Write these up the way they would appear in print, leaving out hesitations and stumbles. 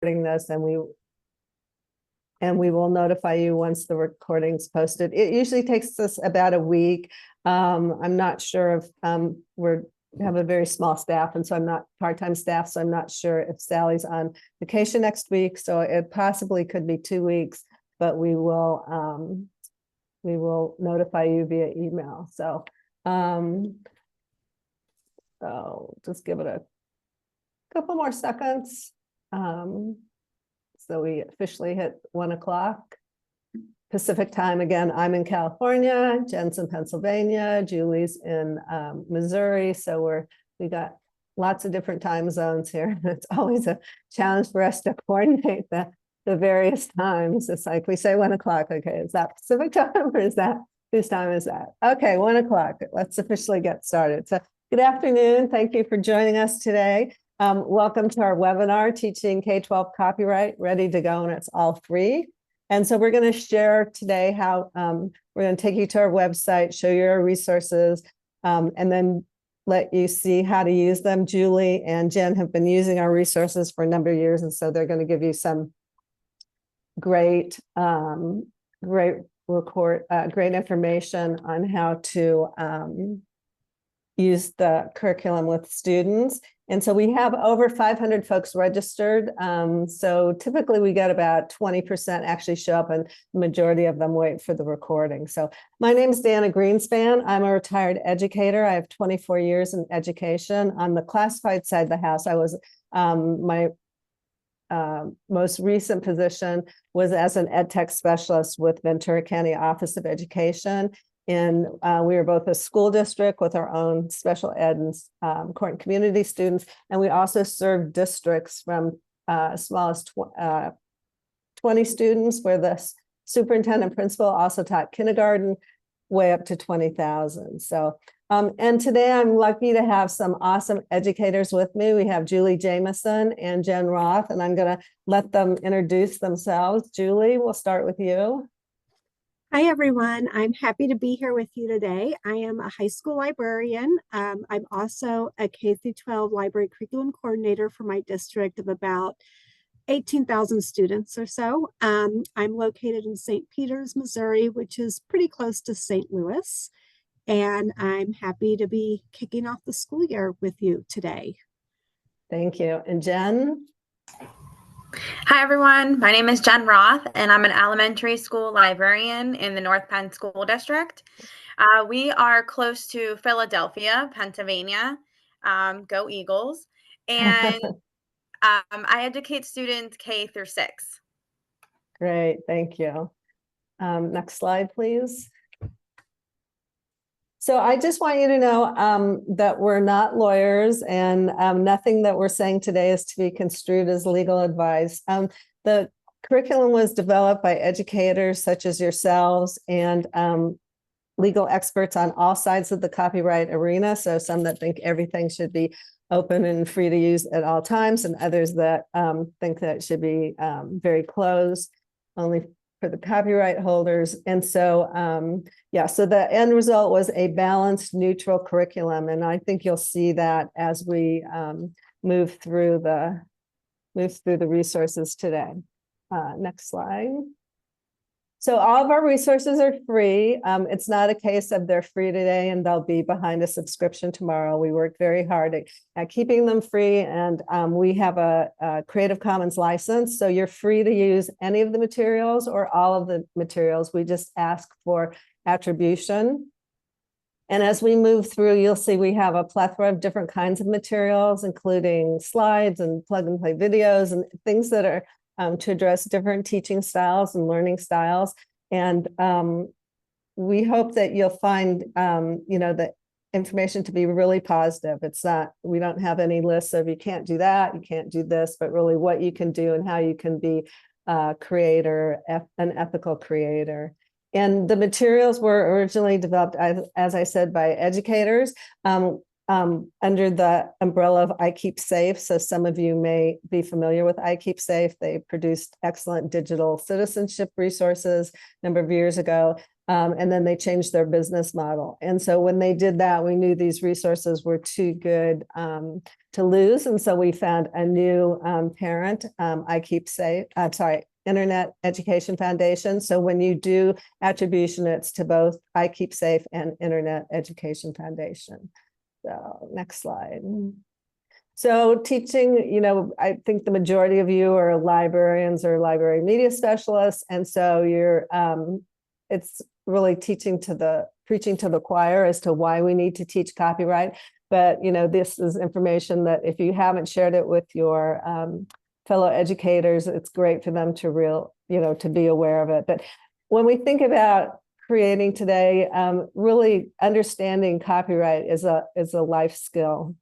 this, and we will notify you once the recording's posted. It usually takes us about a week. I'm not sure if we have a very small staff, and so I'm not part-time staff, so I'm not sure if Sally's on vacation next week. So it possibly could be 2 weeks, but we will notify you via email. So just give it a couple more seconds. So we officially hit 1 o'clock Pacific time. Again, I'm in California, Jen's in Pennsylvania, Julie's in Missouri. So we got lots of different time zones here. It's always a challenge for us to coordinate the various times. It's like we say 1 o'clock. Okay, is that Pacific time or is that, whose time is that? Okay, 1 o'clock. Let's officially get started. So good afternoon. Thank you for joining us today. Welcome to our webinar, Teaching K-12 Copyright, Ready to Go, and it's all free. And so we're going to share today how we're going to take you to our website, show you our resources, and then let you see how to use them. Julie and Jen have been using our resources for a number of years, and so they're going to give you some great information on how to use the curriculum with students. And so we have over 500 folks registered. So typically we get about 20% actually show up, and the majority of them wait for the recording. So my name is Dana Greenspan. I'm a retired educator. I have 24 years in education. On the classified side of the house, I was my most recent position was as an ed tech specialist with Ventura County Office of Education. And we were both a school district with our own special ed and court and community students. And we also served districts from as small as 20 students, where the superintendent principal also taught kindergarten, way up to 20,000. So, and today I'm lucky to have some awesome educators with me. We have Julie Jameson and Jen Roth, and I'm going to let them introduce themselves. Julie, we'll start with you. Hi, everyone. I'm happy to be here with you today. I am a high school librarian. I'm also a K-12 library curriculum coordinator for my district of about 18,000 students or so. I'm located in St. Peters, Missouri, which is pretty close to St. Louis. And I'm happy to be kicking off the school year with you today. Thank you. And Jen? Hi, everyone. My name is Jen Roth, and I'm an elementary school librarian in the North Penn School District. We are close to Philadelphia, Pennsylvania. Go Eagles. And I educate students K through 6. Great. Thank you. Next slide, please. So I just want you to know that we're not lawyers, and nothing that we're saying today is to be construed as legal advice. The curriculum was developed by educators such as yourselves and legal experts on all sides of the copyright arena. So some that think everything should be open and free to use at all times, and others that think that it should be very closed, only for the copyright holders. And so, yeah, so the end result was a balanced, neutral curriculum. And I think you'll see that as we move through the resources today. Next slide. So all of our resources are free. It's not a case of they're free today and they'll be behind a subscription tomorrow. We work very hard at keeping them free, and we have a Creative Commons license. So you're free to use any of the materials or all of the materials. We just ask for attribution. And as we move through, you'll see we have a plethora of different kinds of materials, including slides and plug and play videos and things that are to address different teaching styles and learning styles. And we hope that you'll find, the information to be really positive. It's not, we don't have any lists of you can't do that, you can't do this, but really what you can do and how you can be a creator, an ethical creator. And the materials were originally developed, as I said, by educators. Under the umbrella of I Keep Safe. So some of you may be familiar with I Keep Safe. They produced excellent digital citizenship resources a number of years ago. And then they changed their business model. And so when they did that, we knew these resources were too good to lose. And so we found a new parent, Internet Education Foundation. So when you do attribution, it's to both I Keep Safe and Internet Education Foundation. So next slide. So teaching, I think the majority of you are librarians or library media specialists. And so it's really preaching to the choir as to why we need to teach copyright. But, this is information that if you haven't shared it with your fellow educators, it's great for them to be aware of it. But when we think about creating today, really understanding copyright is a life skill.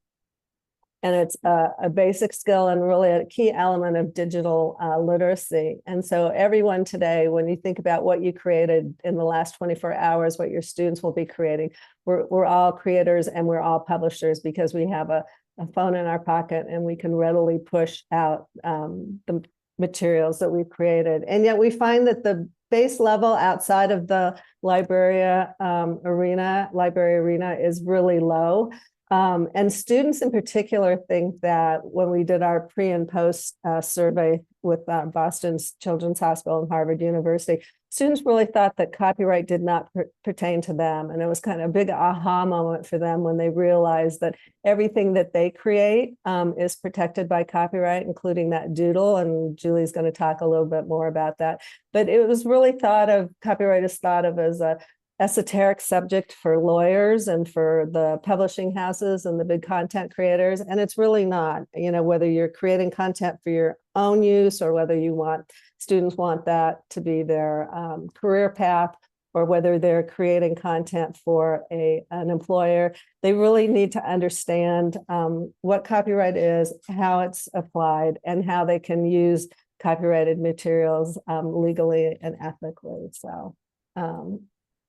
And it's a basic skill and really a key element of digital literacy. And so everyone today, when you think about what you created in the last 24 hours, what your students will be creating, we're all creators and we're all publishers because we have a phone in our pocket and we can readily push out the materials that we've created. And yet we find that the base level outside of the library arena is really low. And students in particular think that when we did our pre and post survey with Boston's Children's Hospital and Harvard University, students really thought that copyright did not pertain to them. And it was kind of a big aha moment for them when they realized that everything that they create is protected by copyright, including that doodle. And Julie's going to talk a little bit more about that. But it was really copyright is thought of as a esoteric subject for lawyers and for the publishing houses and the big content creators. And it's really not, whether you're creating content for your own use or whether students want that to be their career path, or whether they're creating content for an employer, they really need to understand what copyright is, how it's applied, and how they can use copyrighted materials legally and ethically. So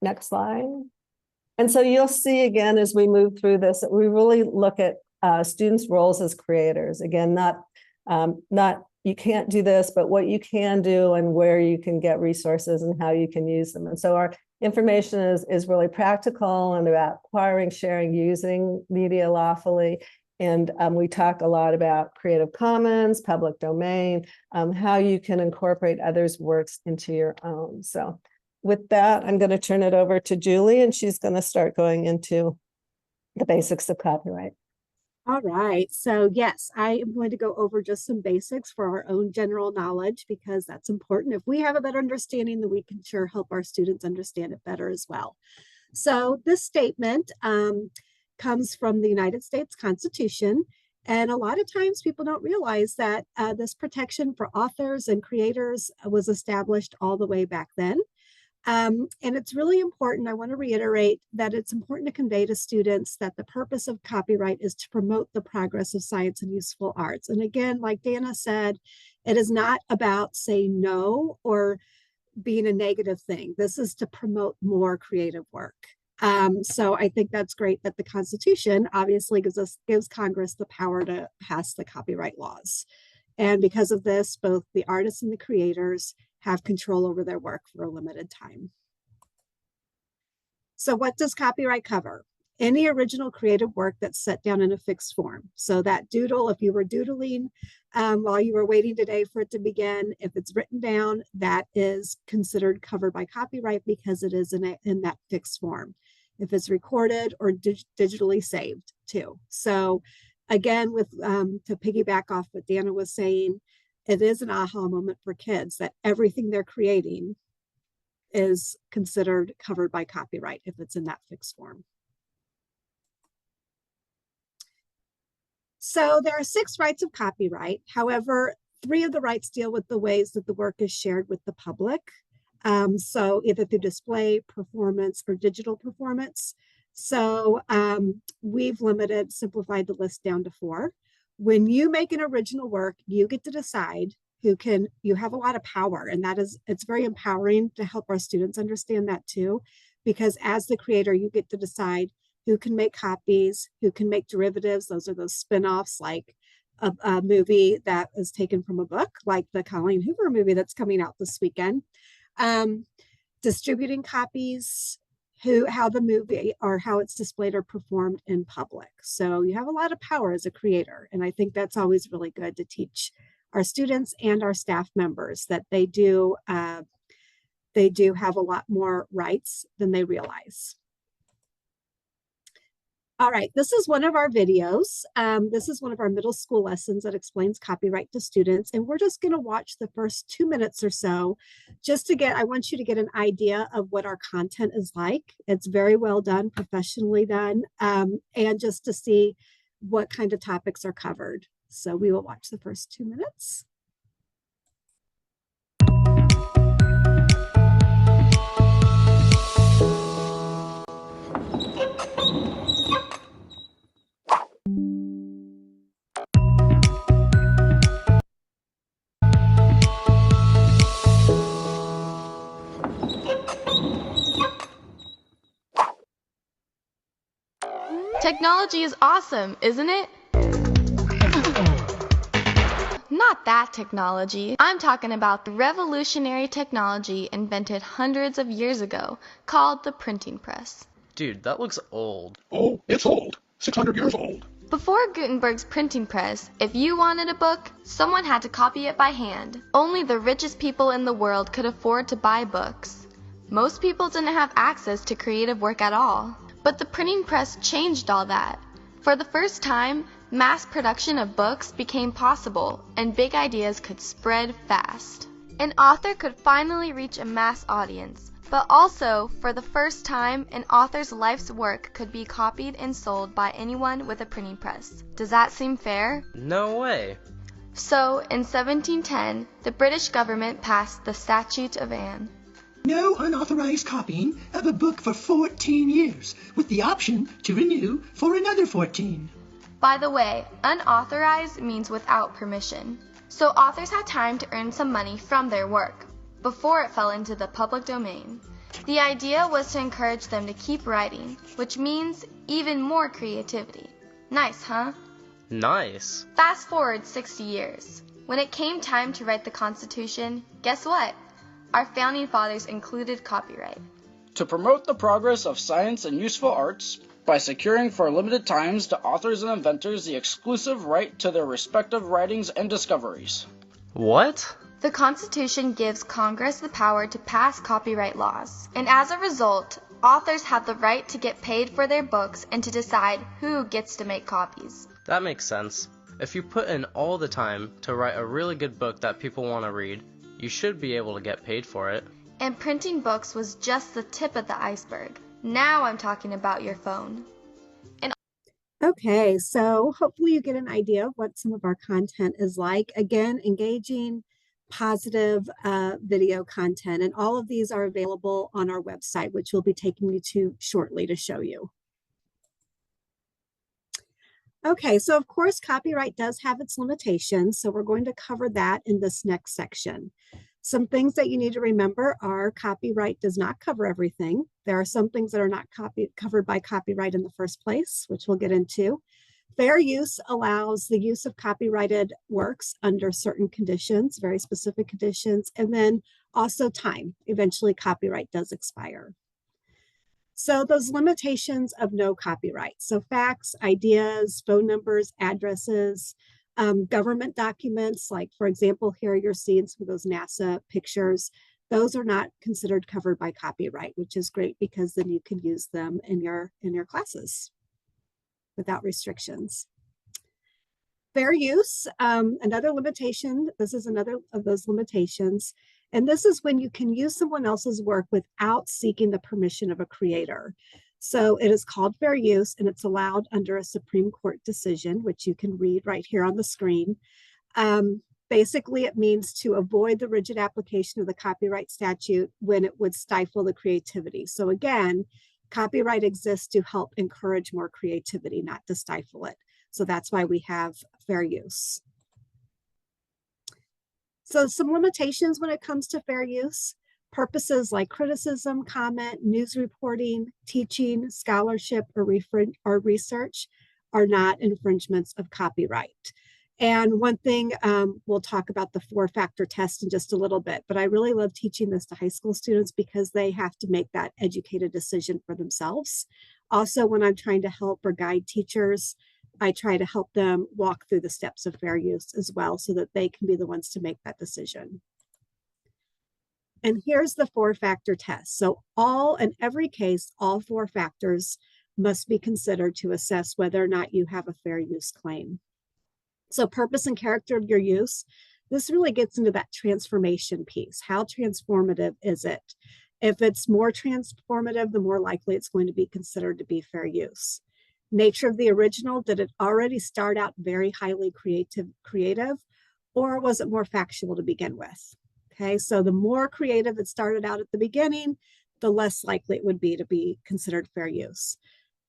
next slide. And so you'll see again, as we move through this, that we really look at students' roles as creators. Again, not you can't do this, but what you can do and where you can get resources and how you can use them. And so our information is really practical and about acquiring, sharing, using media lawfully. And we talk a lot about Creative Commons, public domain, how you can incorporate others' works into your own. So with that, I'm going to turn it over to Julie, and she's going to start going into the basics of copyright. All right. So yes, I am going to go over just some basics for our own general knowledge, because that's important. If we have a better understanding, then we can sure help our students understand it better as well. So this statement comes from the United States Constitution. And a lot of times people don't realize that this protection for authors and creators was established all the way back then. And it's really important. I want to reiterate that it's important to convey to students that the purpose of copyright is to promote the progress of science and useful arts. And again, like Dana said, it is not about saying no or being a negative thing. This is to promote more creative work. So I think that's great that the Constitution obviously gives Congress the power to pass the copyright laws. And because of this, both the artists and the creators have control over their work for a limited time. So what does copyright cover? Any original creative work that's set down in a fixed form. So that doodle, if you were doodling while you were waiting today for it to begin, if it's written down, that is considered covered by copyright because it is in that fixed form. If it's recorded or digitally saved too. So again, to piggyback off what Dana was saying, it is an aha moment for kids that everything they're creating is considered covered by copyright if it's in that fixed form. So there are 6 rights of copyright. However, 3 of the rights deal with the ways that the work is shared with the public. So either through display, performance, or digital performance. So we've simplified the list down to 4. When you make an original work, you get to decide you have a lot of power, and it's very empowering to help our students understand that too, because as the creator, you get to decide who can make copies, who can make derivatives. Those are those spin-offs, like a movie that is taken from a book, like the Colleen Hoover movie that's coming out this weekend. distributing copies, how the movie or how it's displayed or performed in public. So you have a lot of power as a creator. And I think that's always really good to teach our students and our staff members that they do have a lot more rights than they realize. All right, this is one of our videos. This is one of our middle school lessons that explains copyright to students. And we're just gonna watch the first 2 minutes or so just to I want you to get an idea of what our content is like. It's very well done, professionally done, and just to see what kind of topics are covered. So we will watch the first 2 minutes. Technology is awesome, isn't it? Not that technology. I'm talking about the revolutionary technology invented hundreds of years ago, called the printing press. Dude, that looks old. Oh, it's old. 600 years old. Before Gutenberg's printing press, if you wanted a book, someone had to copy it by hand. Only the richest people in the world could afford to buy books. Most people didn't have access to creative work at all. But the printing press changed all that. For the first time, mass production of books became possible, and big ideas could spread fast. An author could finally reach a mass audience, but also, for the first time, an author's life's work could be copied and sold by anyone with a printing press. Does that seem fair? No way. So, in 1710, the British government passed the Statute of Anne. No unauthorized copying of a book for 14 years, with the option to renew for another 14. By the way, unauthorized means without permission. So authors had time to earn some money from their work before it fell into the public domain. The idea was to encourage them to keep writing, which means even more creativity. Nice, huh? Nice. Fast forward 60 years. When it came time to write the Constitution, guess what? Our founding fathers included copyright. To promote the progress of science and useful arts by securing for limited times to authors and inventors the exclusive right to their respective writings and discoveries. What? The Constitution gives Congress the power to pass copyright laws, and as a result, authors have the right to get paid for their books and to decide who gets to make copies. That makes sense. If you put in all the time to write a really good book that people want to read, you should be able to get paid for it. And printing books was just the tip of the iceberg. Now I'm talking about your phone. Okay, so hopefully you get an idea of what some of our content is like. Again, engaging, positive video content, and all of these are available on our website, which we'll be taking you to shortly to show you. Okay, so of course, copyright does have its limitations, so we're going to cover that in this next section. Some things that you need to remember are copyright does not cover everything. There are some things that are not covered by copyright in the first place, which we'll get into. Fair use allows the use of copyrighted works under certain conditions, very specific conditions, and then also time. Eventually, copyright does expire. So those limitations of no copyright. So facts, ideas, phone numbers, addresses, government documents, like for example, here you're seeing some of those NASA pictures. Those are not considered covered by copyright, which is great because then you can use them in your classes without restrictions. Fair use, another limitation. This is another of those limitations. And this is when you can use someone else's work without seeking the permission of a creator. So it is called fair use, and it's allowed under a Supreme Court decision, which you can read right here on the screen. Basically, it means to avoid the rigid application of the copyright statute when it would stifle the creativity. So again, copyright exists to help encourage more creativity, not to stifle it. So that's why we have fair use. So some limitations when it comes to fair use. Purposes like criticism, comment, news reporting, teaching, scholarship, or research are not infringements of copyright. And one thing, we'll talk about the 4-factor test in just a little bit, but I really love teaching this to high school students because they have to make that educated decision for themselves. Also, when I'm trying to help or guide teachers, I try to help them walk through the steps of fair use as well so that they can be the ones to make that decision. And here's the 4-factor test. So in every case, all 4 factors must be considered to assess whether or not you have a fair use claim. So purpose and character of your use, this really gets into that transformation piece. How transformative is it? If it's more transformative, the more likely it's going to be considered to be fair use. Nature of the original, did it already start out very highly creative, or was it more factual to begin with? Okay, so the more creative it started out at the beginning, the less likely it would be to be considered fair use.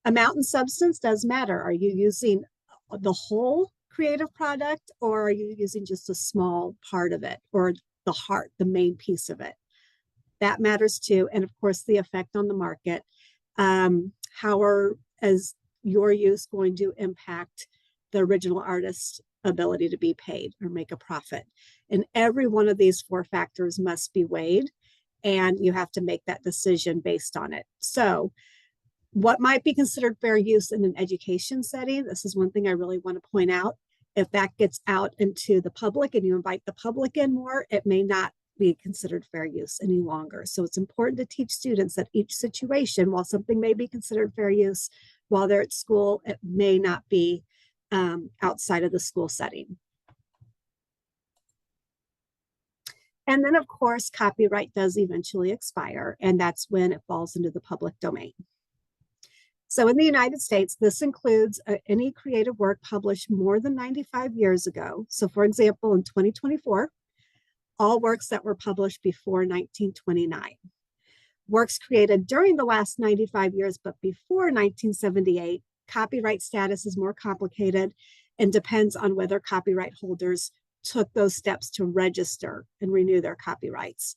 Amount and substance does matter. Are you using the whole creative product, or are you using just a small part of it, or the heart, the main piece of it? That matters too. And of course, the effect on the market. Is your use going to impact the original artist's ability to be paid or make a profit? And every one of these 4 factors must be weighed, and you have to make that decision based on it. So what might be considered fair use in an education setting? This is one thing I really want to point out. If that gets out into the public and you invite the public in more, it may not be considered fair use any longer. So it's important to teach students that each situation, while something may be considered fair use while they're at school, it may not be outside of the school setting. And then, of course, copyright does eventually expire, and that's when it falls into the public domain. So in the United States, this includes any creative work published more than 95 years ago. So for example, in 2024, all works that were published before 1929. Works created during the last 95 years, but before 1978, copyright status is more complicated and depends on whether copyright holders took those steps to register and renew their copyrights.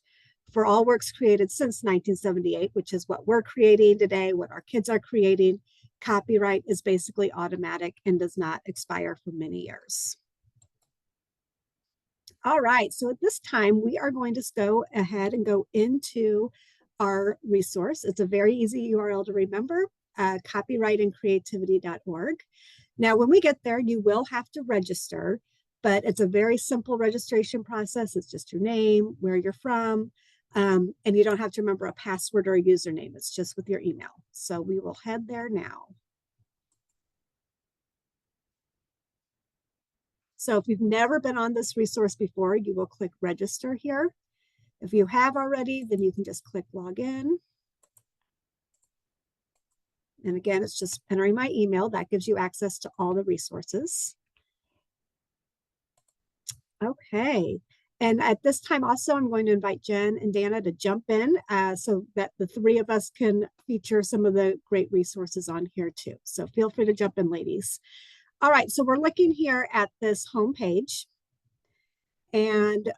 For all works created since 1978, which is what we're creating today, what our kids are creating, copyright is basically automatic and does not expire for many years. All right, so at this time, we are going to go ahead and go into our resource. It's a very easy URL to remember, copyrightandcreativity.org. Now, when we get there, you will have to register, but it's a very simple registration process. It's just your name, where you're from, and you don't have to remember a password or a username. It's just with your email. So we will head there now. So if you've never been on this resource before, you will click register here. If you have already, then you can just click login. And again, it's just entering my email. That gives you access to all the resources. Okay. And at this time also, I'm going to invite Jen and Dana to jump in so that the 3 of us can feature some of the great resources on here too. So feel free to jump in, ladies. All right, so we're looking here at this home page, and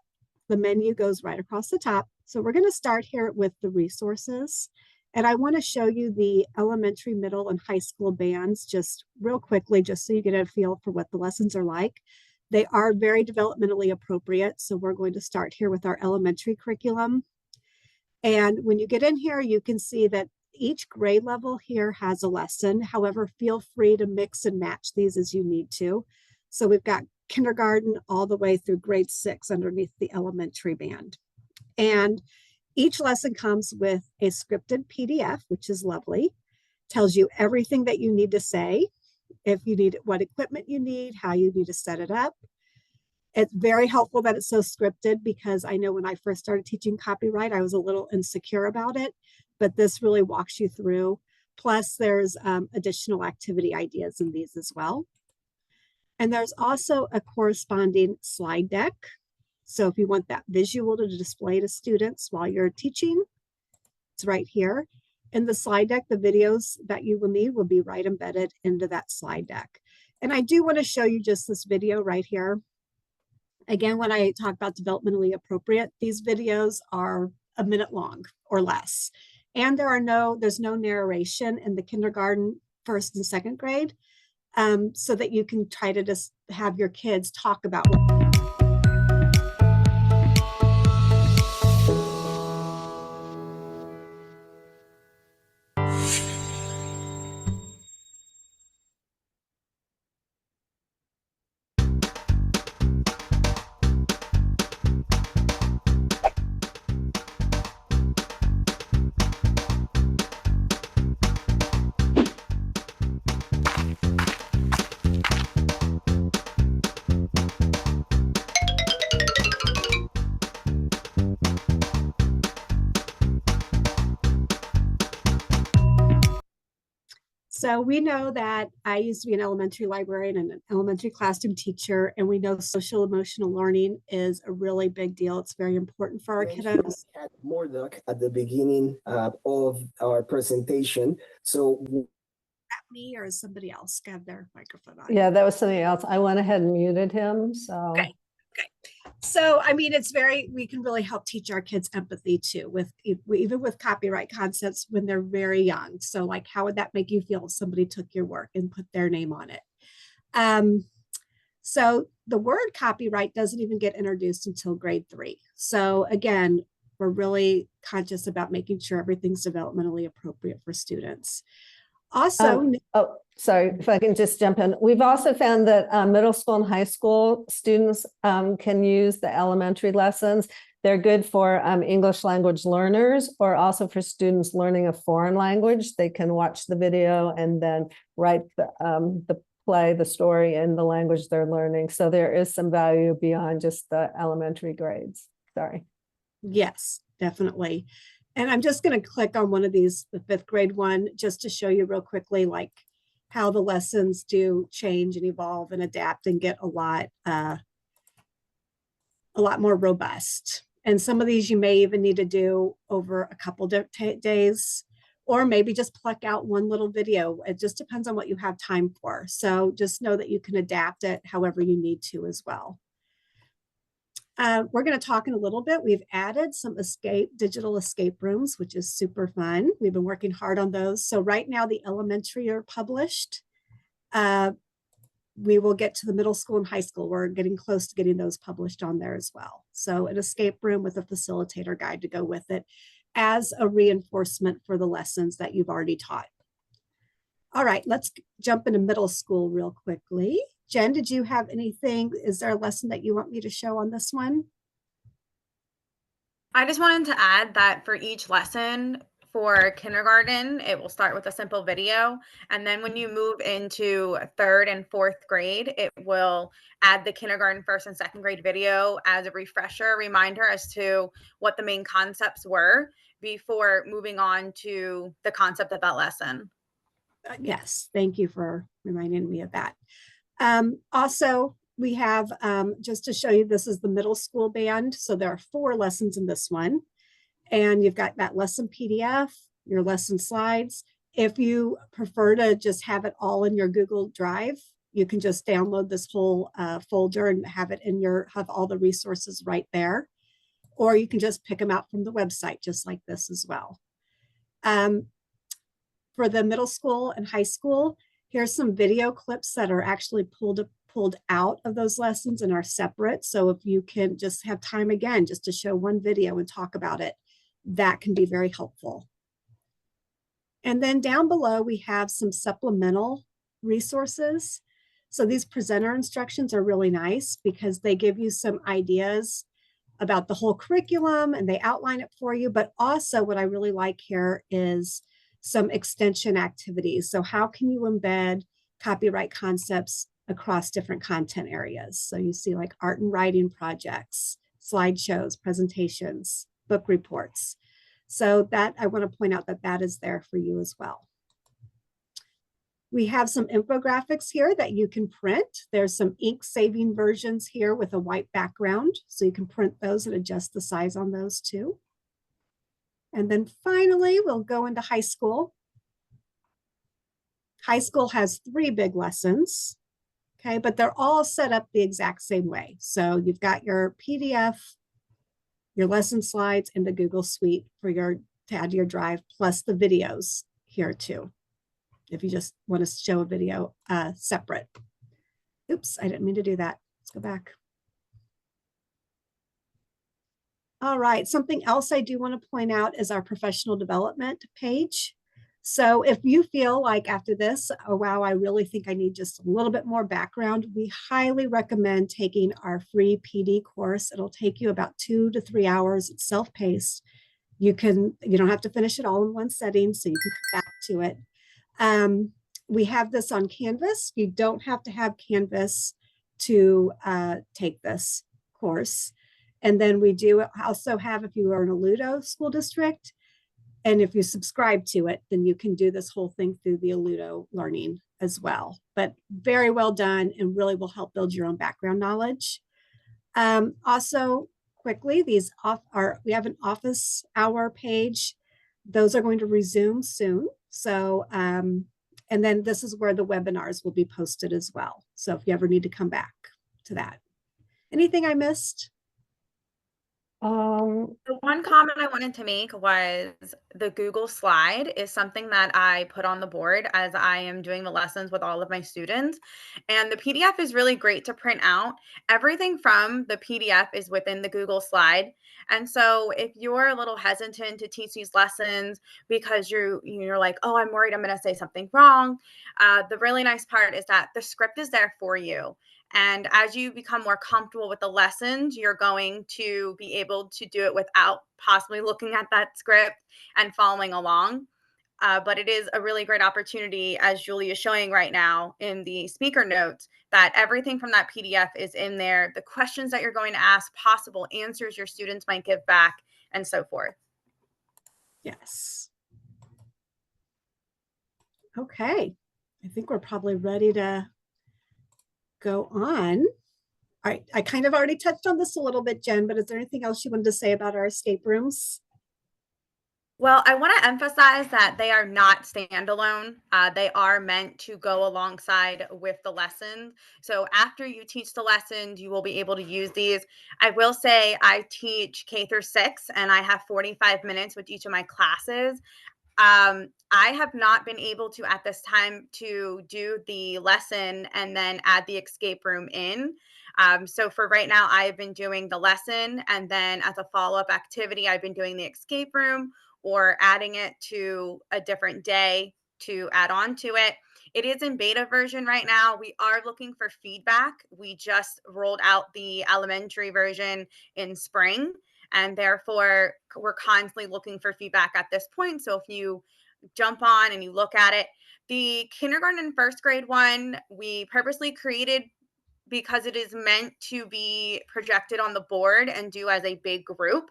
the menu goes right across the top. So we're going to start here with the resources, and I want to show you the elementary, middle, and high school bands just real quickly, just so you get a feel for what the lessons are like. They are very developmentally appropriate, so we're going to start here with our elementary curriculum. And when you get in here, you can see that each grade level here has a lesson. However, feel free to mix and match these as you need to. So we've got kindergarten all the way through grade 6 underneath the elementary band. And each lesson comes with a scripted PDF, which is lovely. Tells you everything that you need to say, if you need what equipment you need, how you need to set it up. It's very helpful that it's so scripted, because I know when I first started teaching copyright, I was a little insecure about it, but this really walks you through. Plus there's additional activity ideas in these as well. And there's also a corresponding slide deck. So if you want that visual to display to students while you're teaching, it's right here. In the slide deck, the videos that you will need will be right embedded into that slide deck. And I do want to show you just this video right here. Again, when I talk about developmentally appropriate, these videos are a minute long or less. And there's no narration in the kindergarten, 1st and 2nd grade. so that you can try to just have your kids talk about what So we know that I used to be an elementary librarian and an elementary classroom teacher, and we know social emotional learning is a really big deal. It's very important for our kiddos. More look at the beginning of our presentation. So Me or is somebody else got their microphone on? Yeah, that was something else. I went ahead and muted him, so. Okay. So, I mean, we can really help teach our kids empathy too, even with copyright concepts when they're very young. So like, how would that make you feel if somebody took your work and put their name on it? So the word copyright doesn't even get introduced until grade 3. So again, we're really conscious about making sure everything's developmentally appropriate for students. Also, sorry, if I can just jump in. We've also found that middle school and high school students can use the elementary lessons. They're good for English language learners or also for students learning a foreign language. They can watch the video and then write the play, the story in the language they're learning. So there is some value beyond just the elementary grades. Sorry. Yes, definitely. And I'm just going to click on one of these, the 5th grade one, just to show you real quickly, like how the lessons do change and evolve and adapt and get a lot more robust. And some of these you may even need to do over a couple days, or maybe just pluck out one little video. It just depends on what you have time for. So just know that you can adapt it however you need to as well. We're going to talk in a little bit. We've added some digital escape rooms, which is super fun. We've been working hard on those. So right now the elementary are published. We will get to the middle school and high school. We're getting close to getting those published on there as well. So an escape room with a facilitator guide to go with it as a reinforcement for the lessons that you've already taught. All right, let's jump into middle school real quickly. Jen, did you have anything? Is there a lesson that you want me to show on this one? I just wanted to add that for each lesson for kindergarten, it will start with a simple video. And then when you move into 3rd and 4th grade, it will add the kindergarten 1st and 2nd grade video as a refresher, reminder as to what the main concepts were before moving on to the concept of that lesson. Yes, thank you for reminding me of that. Also, we have, just to show you, this is the middle school band. So there are 4 lessons in this one. And you've got that lesson PDF, your lesson slides. If you prefer to just have it all in your Google Drive, you can just download this whole folder and have it in have all the resources right there. Or you can just pick them out from the website, just like this as well. For the middle school and high school, here's some video clips that are actually pulled out of those lessons and are separate. So if you can just have time again, just to show one video and talk about it, that can be very helpful. And then down below, we have some supplemental resources. So these presenter instructions are really nice because they give you some ideas about the whole curriculum and they outline it for you. But also what I really like here is some extension activities. So how can you embed copyright concepts across different content areas? So you see like art and writing projects, slideshows, presentations, book reports. So that I want to point out that that is there for you as well. We have some infographics here that you can print. There's some ink saving versions here with a white background. So you can print those and adjust the size on those too. And then finally, we'll go into high school. High school has 3 big lessons, okay, but they're all set up the exact same way. So you've got your PDF, your lesson slides, and the Google Suite for to add to your drive, plus the videos here too. if you just want to show a video separate. Oops, I didn't mean to do that. Let's go back. All right, something else I do want to point out is our professional development page. So if you feel like after this, oh wow, I really think I need just a little bit more background, we highly recommend taking our free PD course. It'll take you about 2 to 3 hours. It's self-paced. You don't have to finish it all in one setting, so you can come back to it. We have this on Canvas. You don't have to have Canvas to take this course. And then we do also have, if you are in a Ludo school district, and if you subscribe to it, then you can do this whole thing through the Ludo learning as well. But very well done and really will help build your own background knowledge. Also, quickly, we have an office hour page. Those are going to resume soon. So, and then this is where the webinars will be posted as well. So if you ever need to come back to that. Anything I missed? The one comment I wanted to make was the Google slide is something that I put on the board as I am doing the lessons with all of my students. And the PDF is really great to print out. Everything from the PDF is within the Google slide. And so if you're a little hesitant to teach these lessons because you're like, oh, I'm worried I'm going to say something wrong, the really nice part is that the script is there for you. And as you become more comfortable with the lessons, you're going to be able to do it without possibly looking at that script and following along. But it is a really great opportunity, as Julie is showing right now in the speaker notes, that everything from that PDF is in there, the questions that you're going to ask, possible answers your students might give back, and so forth. Yes. Okay. I think we're probably ready to go on. All right, I kind of already touched on this a little bit, Jen, but is there anything else you wanted to say about our escape rooms? Well, I want to emphasize that they are not standalone. They are meant to go alongside with the lesson. So after you teach the lessons, you will be able to use these. I will say I teach K through 6, and I have 45 minutes with each of my classes. I have not been able to at this time to do the lesson and then add the escape room in. So for right now, I've been doing the lesson, and then as a follow-up activity, I've been doing the escape room or adding it to a different day to add on to it. It is in beta version right now. We are looking for feedback. We just rolled out the elementary version in spring, and therefore we're constantly looking for feedback at this point. So if you jump on and you look at it, the kindergarten and first grade one, we purposely created because it is meant to be projected on the board and do as a big group.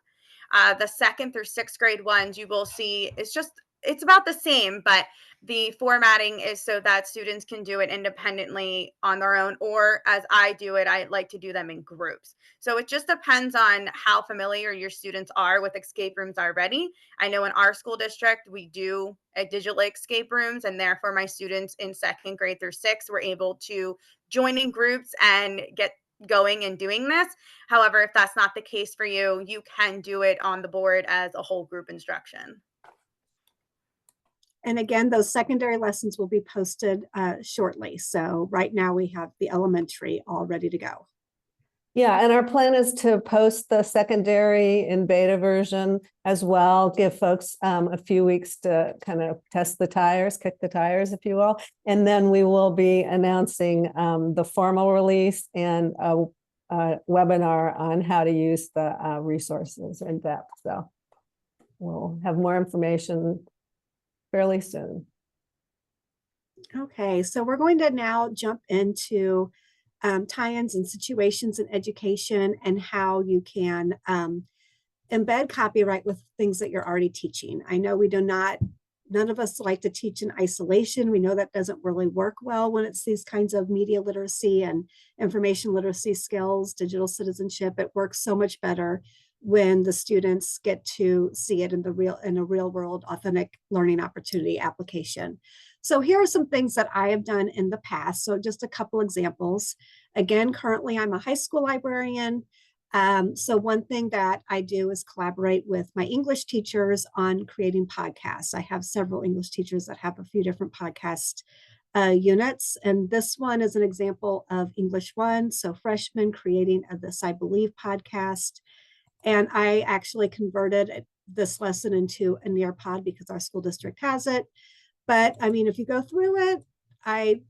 The second through sixth grade ones, you will see it's about the same, but the formatting is so that students can do it independently on their own, or as I do it, I like to do them in groups. So it just depends on how familiar your students are with escape rooms already. I know in our school district, we do digital escape rooms, and therefore my students in second grade through 6th were able to join in groups and get going and doing this. However, if that's not the case for you, you can do it on the board as a whole group instruction. And again, those secondary lessons will be posted shortly. So right now we have the elementary all ready to go. Yeah, and our plan is to post the secondary in beta version as well, give folks a few weeks to kind of test the tires, kick the tires, if you will. And then we will be announcing the formal release and a webinar on how to use the resources in depth. So we'll have more information fairly soon. Okay, so we're going to now jump into tie-ins and situations in education and how you can embed copyright with things that you're already teaching. I know none of us like to teach in isolation. We know that doesn't really work well when it's these kinds of media literacy and information literacy skills, digital citizenship. It works so much better when the students get to see it in a real world, authentic learning opportunity application. So here are some things that I have done in the past. So just a couple examples. Again, currently I'm a high school librarian. So one thing that I do is collaborate with my English teachers on creating podcasts. I have several English teachers that have a few different podcast units. And this one is an example of English 1. So freshmen creating This I Believe podcast. And I actually converted this lesson into a Nearpod because our school district has it. But I mean, if you go through it, I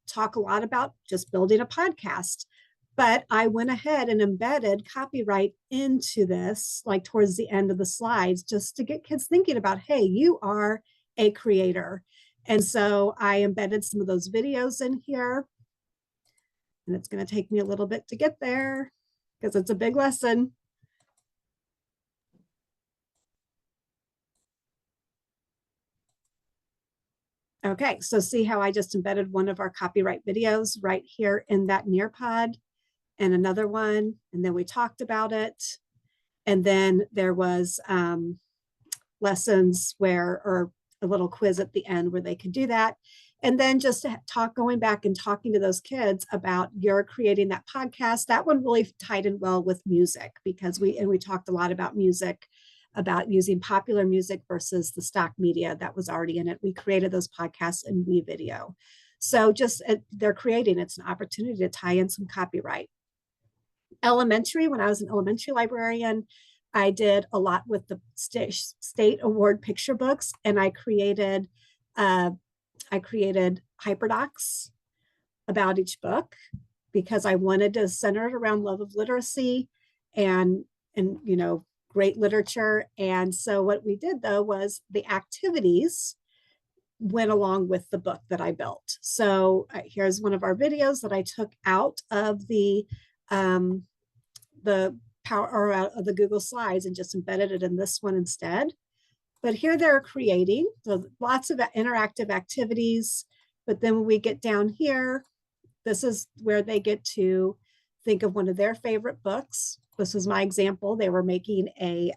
talk a lot about just building a podcast. But I went ahead and embedded copyright into this, like towards the end of the slides, just to get kids thinking about, hey, you are a creator. And so I embedded some of those videos in here. And it's going to take me a little bit to get there because it's a big lesson. Okay, so see how I just embedded one of our copyright videos right here in that Nearpod, and another one, and then we talked about it. And then there was lessons or a little quiz at the end where they could do that. And then just to talk, going back and talking to those kids about you're creating that podcast. That one really tied in well with music because we talked a lot about music, about using popular music versus the stock media that was already in it. We created those podcasts in WeVideo. So just they're creating, it's an opportunity to tie in some copyright. Elementary, when I was an elementary librarian, I did a lot with the state award picture books, and I created hyperdocs about each book because I wanted to center it around love of literacy and you know, great literature. And so what we did though was the activities went along with the book that I built. So here's one of our videos that I took out of the power or out of the Google Slides and just embedded it in this one instead. But here they're creating, so lots of interactive activities. But then when we get down here, this is where they get to think of one of their favorite books. This was my example. They were making a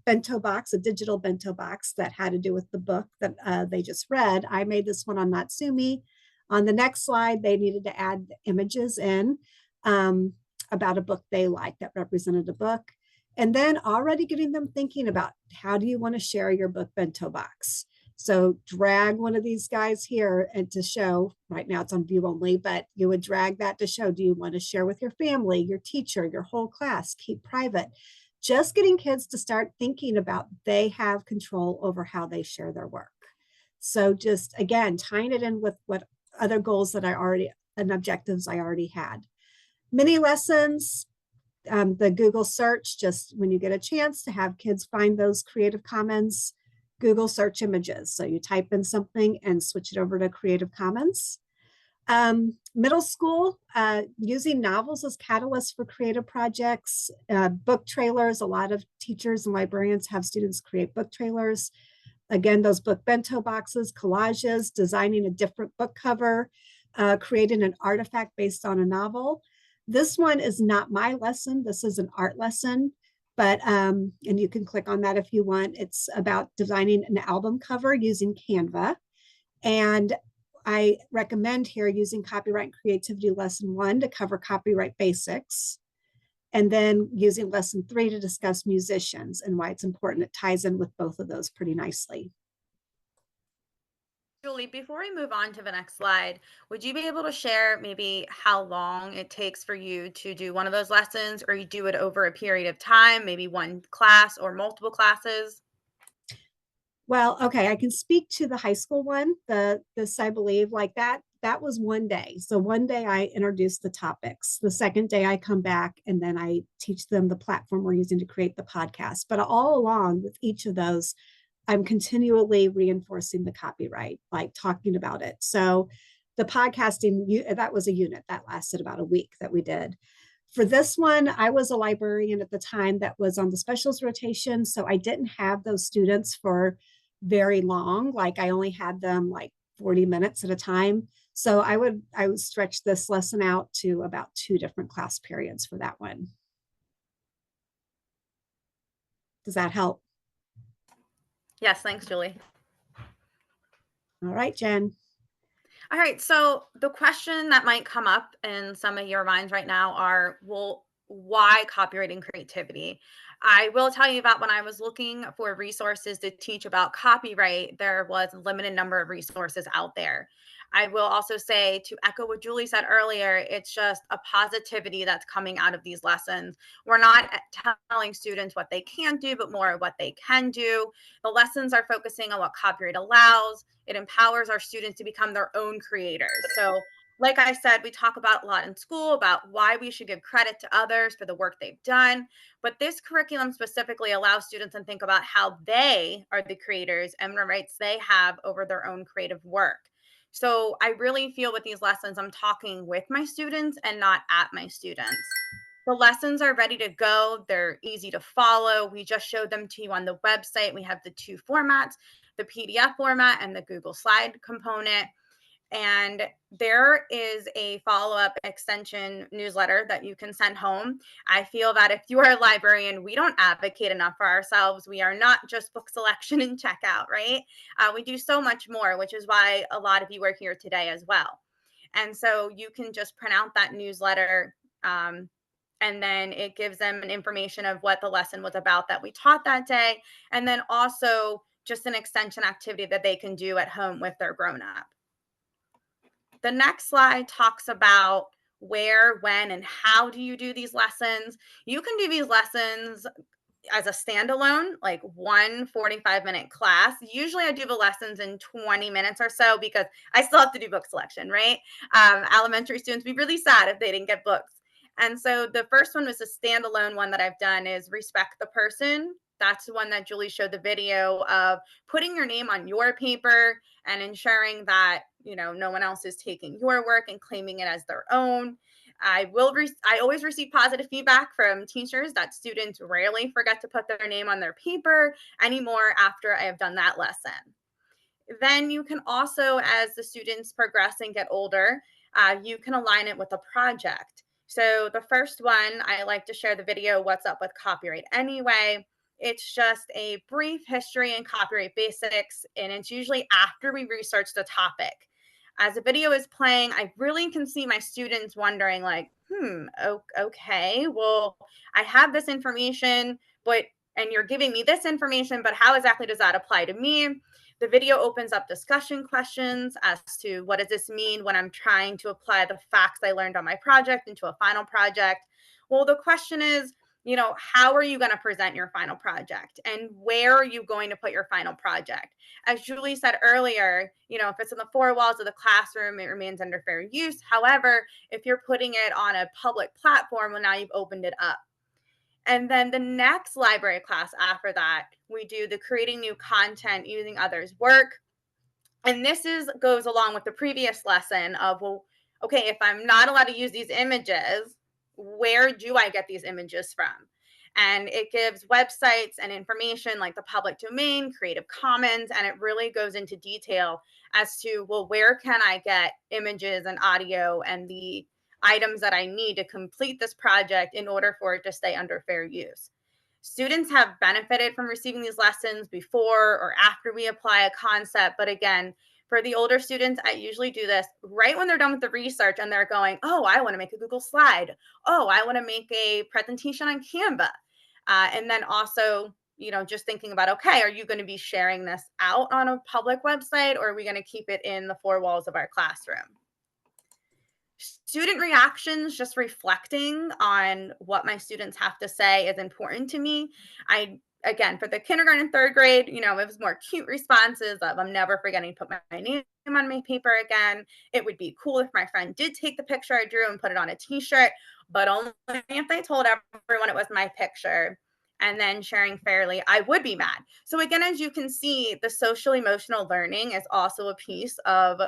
bento box, a digital bento box that had to do with the book that they just read. I made this one on Natsumi. On the next slide, they needed to add images in about a book they liked that represented a book. And then already getting them thinking about how do you want to share your book bento box? So drag one of these guys here and to show, right now it's on view only, but you would drag that to show, do you want to share with your family, your teacher, your whole class, keep private? Just getting kids to start thinking about they have control over how they share their work. So just, again, tying it in with what other goals that I already, and objectives I already had. Mini lessons, the Google search, just when you get a chance to have kids find those Creative Commons Google search images. So you type in something and switch it over to Creative Commons. Middle school, using novels as catalysts for creative projects, book trailers. A lot of teachers and librarians have students create book trailers. Again, those book bento boxes, collages, designing a different book cover, creating an artifact based on a novel. This one is not my lesson. This is an art lesson. But, and you can click on that if you want. It's about designing an album cover using Canva. And I recommend here using Copyright and Creativity Lesson 1 to cover copyright basics. And then using Lesson 3 to discuss musicians and why it's important. It ties in with both of those pretty nicely. Julie, before we move on to the next slide, would you be able to share maybe how long it takes for you to do one of those lessons, or you do it over a period of time, maybe one class or multiple classes? Well, okay, I can speak to the high school one, this I believe, like that was one day. So one day I introduced the topics. The second day I come back and then I teach them the platform we're using to create the podcast. But all along with each of those, I'm continually reinforcing the copyright, like talking about it. So the podcasting, that was a unit that lasted about a week that we did. For this one, I was a librarian at the time that was on the specials rotation. So I didn't have those students for very long. Like I only had them like 40 minutes at a time. So I would stretch this lesson out to about 2 different class periods for that one. Does that help? Yes, thanks, Julie. All right, Jen. All right, so the question that might come up in some of your minds right now are, well, why copyright and creativity. I will tell you about when I was looking for resources to teach about copyright, there was a limited number of resources out there. I will also say, to echo what Julie said earlier, it's just a positivity that's coming out of these lessons. We're not telling students what they can't do, but more what they can do. The lessons are focusing on what copyright allows. It empowers our students to become their own creators. So like I said, we talk about a lot in school about why we should give credit to others for the work they've done. But this curriculum specifically allows students to think about how they are the creators and the rights they have over their own creative work. So I really feel with these lessons, I'm talking with my students and not at my students. The lessons are ready to go. They're easy to follow. We just showed them to you on the website. We have the two formats, the PDF format and the Google Slide component. And there is a follow-up extension newsletter that you can send home. I feel that if you are a librarian, we don't advocate enough for ourselves. We are not just book selection and checkout, right? We do so much more, which is why a lot of you are here today as well. And so you can just print out that newsletter, and then it gives them an information of what the lesson was about that we taught that day, and then also just an extension activity that they can do at home with their grown-up. The next slide talks about where, when, and how do you do these lessons. You can do these lessons as a standalone, like one 45-minute class. Usually I do the lessons in 20 minutes or so because I still have to do book selection, right? Elementary students would be really sad if they didn't get books. And so the first one was a standalone one that I've done is Respect the Person. That's the one that Julie showed the video of, putting your name on your paper and ensuring that, you know, no one else is taking your work and claiming it as their own. I always receive positive feedback from teachers that students rarely forget to put their name on their paper anymore after I have done that lesson. Then you can also, as the students progress and get older, you can align it with a project. So the first one, I like to share the video, What's Up with Copyright Anyway. It's just a brief history and copyright basics, and it's usually after we research the topic. As the video is playing, I really can see my students wondering like, okay, well, I have this information, and you're giving me this information, but how exactly does that apply to me? The video opens up discussion questions as to what does this mean when I'm trying to apply the facts I learned on my project into a final project? Well, the question is, you know, how are you going to present your final project and where are you going to put your final project? As Julie said earlier, you know, if it's in the four walls of the classroom, it remains under fair use. However, if you're putting it on a public platform, well, now you've opened it up. And then the next library class after that, we do the creating new content using others' work. And this goes along with the previous lesson of, well, okay, if I'm not allowed to use these images, where do I get these images from? And it gives websites and information like the public domain, Creative Commons, and it really goes into detail as to, well, where can I get images and audio and the items that I need to complete this project in order for it to stay under fair use. Students have benefited from receiving these lessons before or after we apply a concept. But again, for the older students, I usually do this right when they're done with the research and they're going, oh, I want to make a Google slide. Oh, I want to make a presentation on Canva. And then also, you know, just thinking about, okay, are you going to be sharing this out on a public website or are we going to keep it in the four walls of our classroom? Student reactions, just reflecting on what my students have to say is important to me. Again, for the kindergarten and third grade, you know, it was more cute responses of, I'm never forgetting to put my name on my paper again. It would be cool if my friend did take the picture I drew and put it on a t-shirt, but only if they told everyone it was my picture. And then sharing fairly, I would be mad. So again, as you can see, the social emotional learning is also a piece of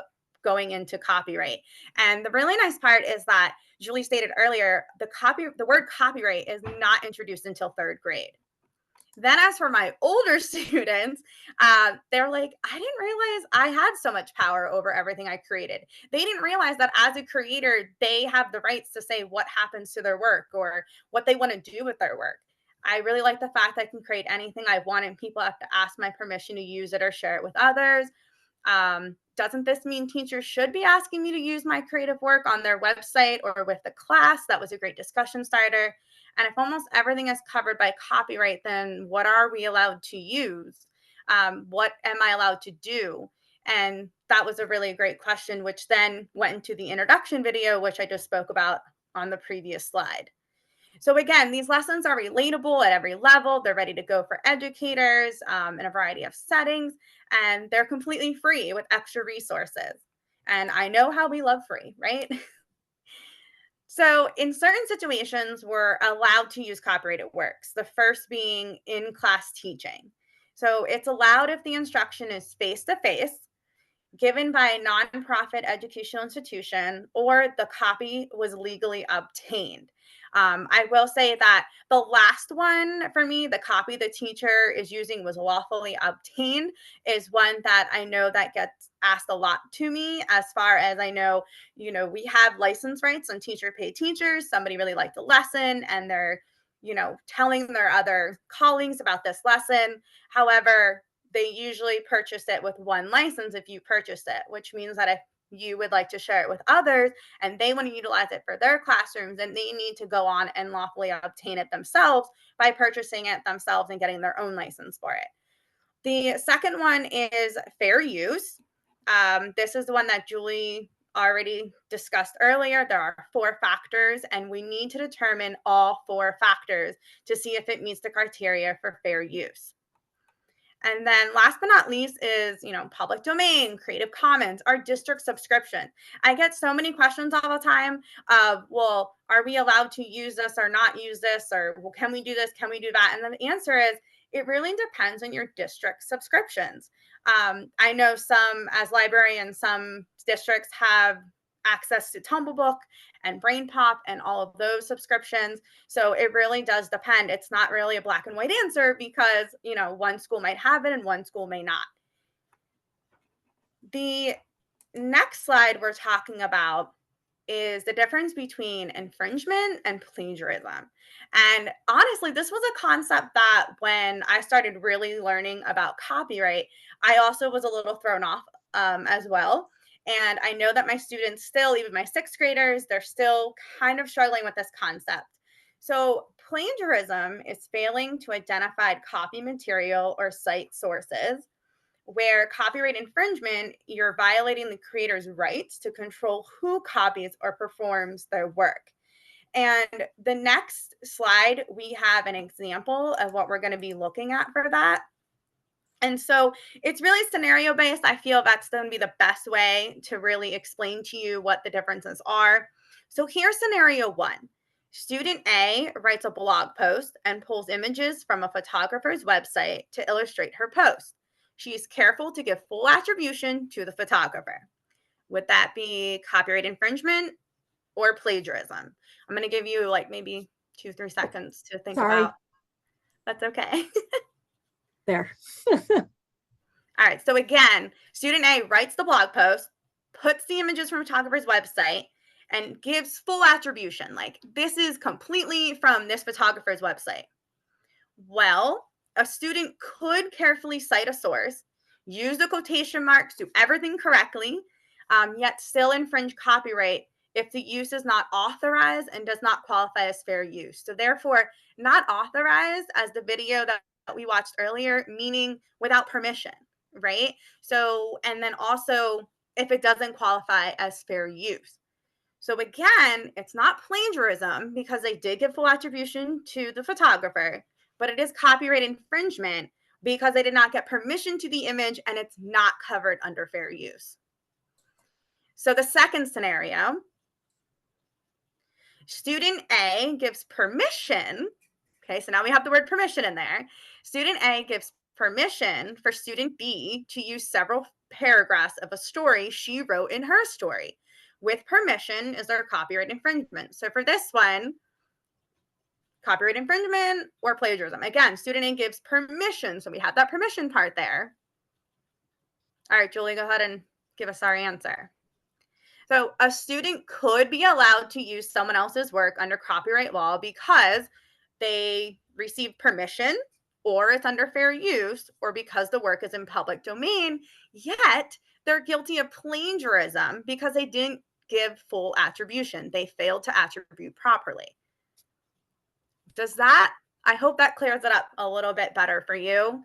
going into copyright. And the really nice part is that Julie stated earlier, the word copyright is not introduced until third grade. Then as for my older students, they're like, I didn't realize I had so much power over everything I created. They didn't realize that as a creator, they have the rights to say what happens to their work or what they want to do with their work. I really like the fact I can create anything I want and people have to ask my permission to use it or share it with others. Doesn't this mean teachers should be asking me to use my creative work on their website or with the class? That was a great discussion starter. And if almost everything is covered by copyright, then what are we allowed to use? What am I allowed to do? And that was a really great question, which then went into the introduction video, which I just spoke about on the previous slide. So again, these lessons are relatable at every level. They're ready to go for educators in a variety of settings, and they're completely free with extra resources. And I know how we love free, right? So in certain situations, we're allowed to use copyrighted works, the first being in-class teaching. So it's allowed if the instruction is face-to-face, given by a nonprofit educational institution, or the copy was legally obtained. I will say that the last one for me, the copy the teacher is using was lawfully obtained, is one that I know that gets asked a lot to me. As far as I know, we have license rights on teacher paid teachers. Somebody really liked the lesson and they're, telling their other colleagues about this lesson. However, they usually purchase it with one license if you purchase it, which means that if you would like to share it with others and they want to utilize it for their classrooms, then they need to go on and lawfully obtain it themselves by purchasing it themselves and getting their own license for it. The second one is fair use. This is the one that Julie already discussed earlier. There are 4 factors, and we need to determine all 4 factors to see if it meets the criteria for fair use. And then last but not least is, public domain, Creative Commons, our district subscription. I get so many questions all the time of, well, are we allowed to use this or not use this? Or, well, can we do this? Can we do that? And the answer is, it really depends on your district subscriptions. I know as librarians, some districts have access to Tumblebook and BrainPop and all of those subscriptions. So it really does depend. It's not really a black and white answer because, one school might have it and one school may not. The next slide we're talking about is the difference between infringement and plagiarism. And honestly, this was a concept that when I started really learning about copyright, I also was a little thrown off as well. And I know that my students still, even my 6th graders, they're still kind of struggling with this concept. So plagiarism is failing to identify copy material or cite sources, where copyright infringement, you're violating the creator's rights to control who copies or performs their work. And the next slide, we have an example of what we're going to be looking at for that. And so it's really scenario based. I feel that's going to be the best way to really explain to you what the differences are. So here's scenario 1. Student A writes a blog post and pulls images from a photographer's website to illustrate her post. She is careful to give full attribution to the photographer. Would that be copyright infringement or plagiarism? I'm going to give you maybe 2-3 seconds to think about. That's okay. There. All right. So again, student A writes the blog post, puts the images from a photographer's website, and gives full attribution. This is completely from this photographer's website. Well, a student could carefully cite a source, use the quotation marks, do everything correctly, yet still infringe copyright if the use is not authorized and does not qualify as fair use. So therefore, not authorized as the video that we watched earlier, meaning without permission, right? So, and then also if it doesn't qualify as fair use. So again, it's not plagiarism because they did give full attribution to the photographer, but it is copyright infringement because they did not get permission to the image and it's not covered under fair use. So the second scenario, student A gives permission. Okay, so now we have the word permission in there. Student A gives permission for student B to use several paragraphs of a story she wrote in her story. With permission is there copyright infringement. So for this one, copyright infringement or plagiarism. Again, student A gives permission. So we have that permission part there. All right, Julie, go ahead and give us our answer. So a student could be allowed to use someone else's work under copyright law because they received permission, or it's under fair use, or because the work is in public domain, yet they're guilty of plagiarism because they didn't give full attribution. They failed to attribute properly. I hope that clears it up a little bit better for you.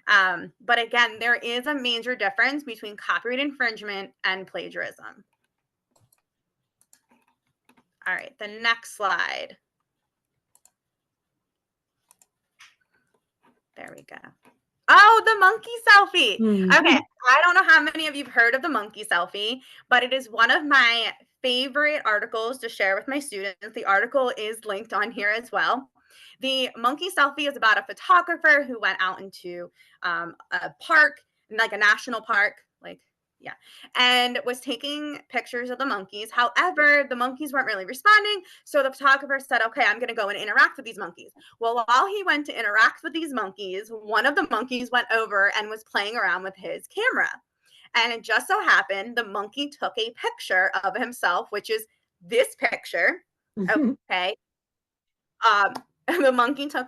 But again, there is a major difference between copyright infringement and plagiarism. All right, the next slide. There we go. Oh, the monkey selfie. Okay, I don't know how many of you have heard of the monkey selfie, but it is one of my favorite articles to share with my students. The article is linked on here as well. The monkey selfie is about a photographer who went out into a park, like a national park, and was taking pictures of the monkeys. However, the monkeys weren't really responding. So the photographer said, okay, I'm going to go and interact with these monkeys. Well, while he went to interact with these monkeys, one of the monkeys went over and was playing around with his camera. And it just so happened the monkey took a picture of himself, which is this picture. Okay. The monkey took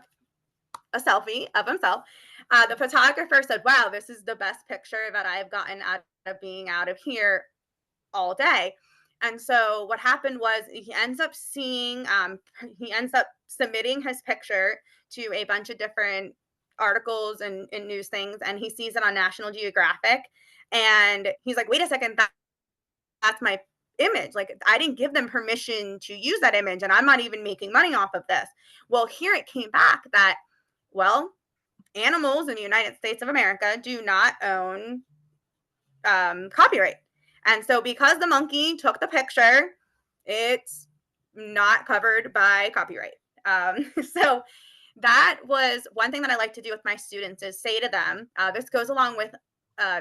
a selfie of himself. The photographer said, wow, this is the best picture that I've gotten out of being out of here all day. And so what happened was he ends up submitting his picture to a bunch of different articles and news things. And he sees it on National Geographic. And he's like, wait a second, that's my image. Like, I didn't give them permission to use that image, and I'm not even making money off of this. Well, here it came back that, well, animals in the United States of America do not own copyright. And so because the monkey took the picture, it's not covered by copyright. So that was one thing that I like to do with my students is say to them, this goes along with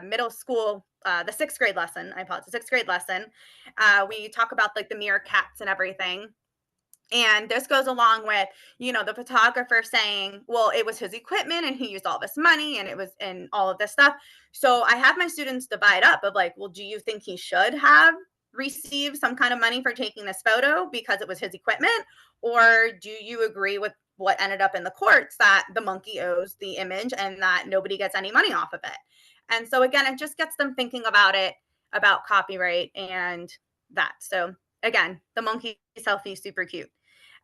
middle school, the sixth grade lesson. I apologize, sixth grade lesson. We talk about like the meerkats and everything. And this goes along with, the photographer saying, well, it was his equipment and he used all this money and it was in all of this stuff. So I have my students divide up of like, well, do you think he should have received some kind of money for taking this photo because it was his equipment? Or do you agree with what ended up in the courts that the monkey owes the image and that nobody gets any money off of it? And so again, it just gets them thinking about it, about copyright and that. So again, the monkey selfie, super cute.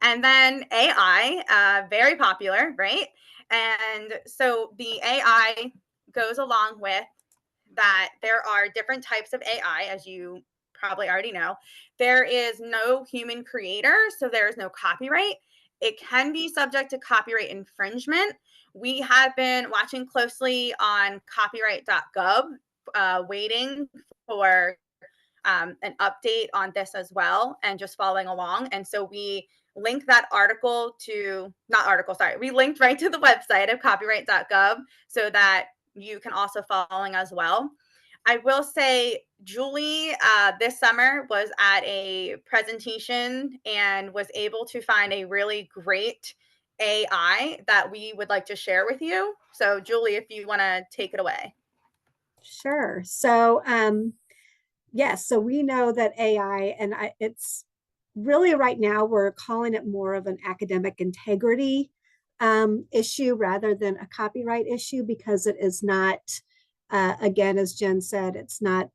And then AI, very popular, right? And so the AI goes along with that. There are different types of AI, as you probably already know. There is no human creator, so there is no copyright. It can be subject to copyright infringement. We have been watching closely on copyright.gov, waiting for an update on this as well and just following along. And so we linked that article we linked right to the website of copyright.gov so that you can also following as well. I will say Julie this summer was at a presentation and was able to find a really great AI that we would like to share with you. So Julie, if you want to take it away. Sure. So yes, so we know that AI, and it's really right now we're calling it more of an academic integrity issue rather than a copyright issue, because it is not, again, as Jen said, it's not